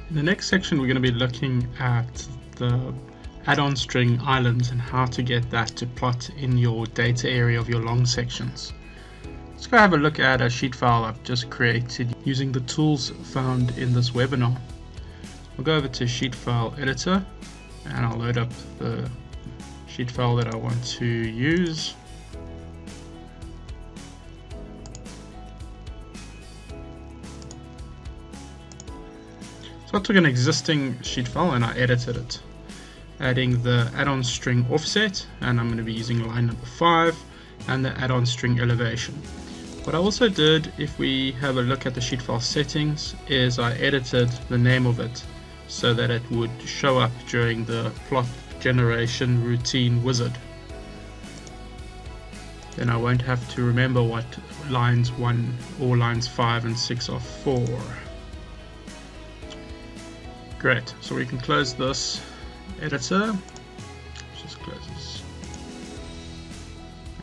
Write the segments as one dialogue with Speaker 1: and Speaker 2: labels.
Speaker 1: In the next section, we're going to be looking at the add-on string islands and how to get that to plot in your data area of your long sections. Let's go have a look at a sheet file I've just created using the tools found in this webinar. I'll go over to Sheetfile Editor and I'll load up the sheet file that I want to use. So I took an existing sheet file and I edited it, adding the add-on string offset, and I'm going to be using line number 5, and the add-on string elevation. What I also did, if we have a look at the sheet file settings, is I edited the name of it so that it would show up during the plot generation routine wizard. Then I won't have to remember what lines 1 or lines 5 and 6 are for. Great, so we can close this editor, just close this,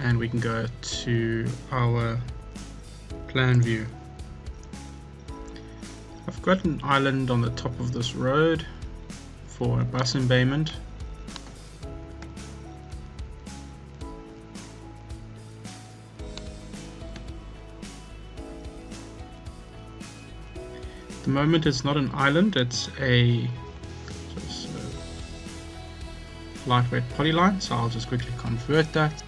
Speaker 1: and we can go to our plan view. I've got an island on the top of this road for a bus embayment. At the moment it's not an island, it's a lightweight polyline, so I'll just quickly convert that.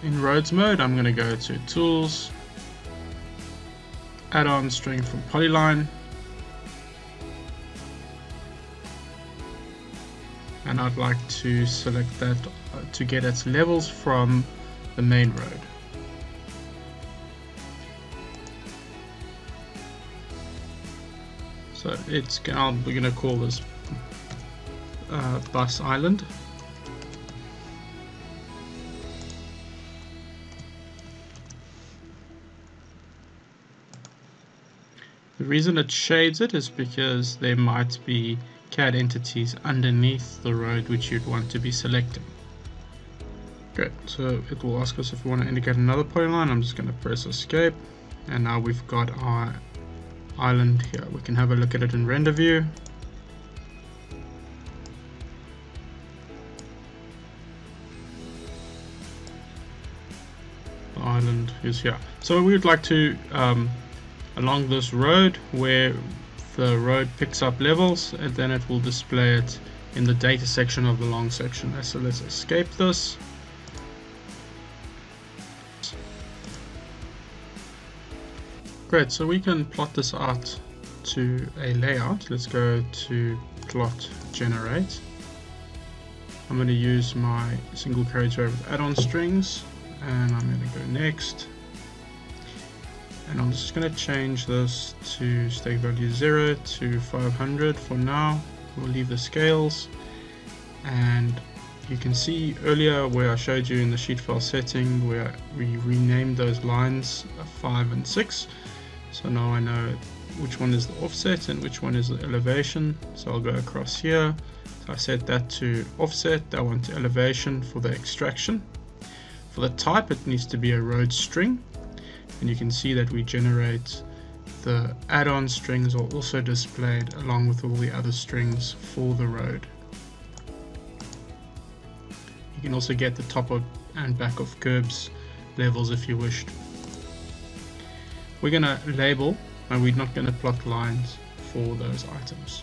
Speaker 1: In roads mode, I'm going to go to tools, add-on string from polyline, and I'd like to select that to get its levels from the main road. So we're going to call this bus island. The reason it shades it is because there might be CAD entities underneath the road which you'd want to be selecting. Good, so it will ask us if we want to indicate another polyline. I'm just going to press escape, and now we've got our island here. We can have a look at it in render view. The island is here. So we would like to along this road where the road picks up levels, and then it will display it in the data section of the long section. So let's escape this. Great, so we can plot this out to a layout. Let's go to plot generate. I'm going to use my single carriageway with add-on strings, and I'm going to go next. And I'm just going to change this to stake value 0 to 500 for now. We'll leave the scales, and you can see earlier where I showed you in the sheet file setting where we renamed those lines 5 and 6. So now I know which one is the offset and which one is the elevation. So I'll go across here. So I set that to offset, I want to elevation for the extraction. For the type, it needs to be a road string. And you can see that we generate the add-on strings are also displayed along with all the other strings for the road. You can also get the top and back of curbs levels if you wished. We're going to label, and we're not going to plot lines for those items.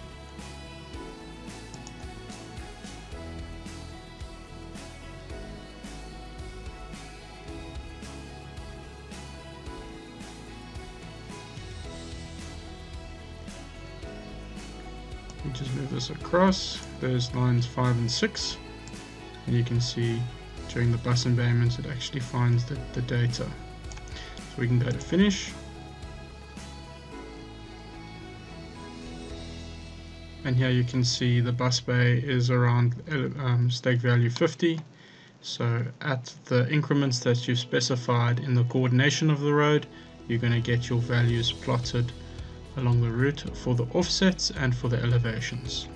Speaker 1: We just move this across. There's lines 5 and 6, and you can see during the bus embayment it actually finds the data. So we can go to finish, and here you can see the bus bay is around stake value 50. So at the increments that you specified in the coordination of the road, you're going to get your values plotted along the route for the offsets and for the elevations.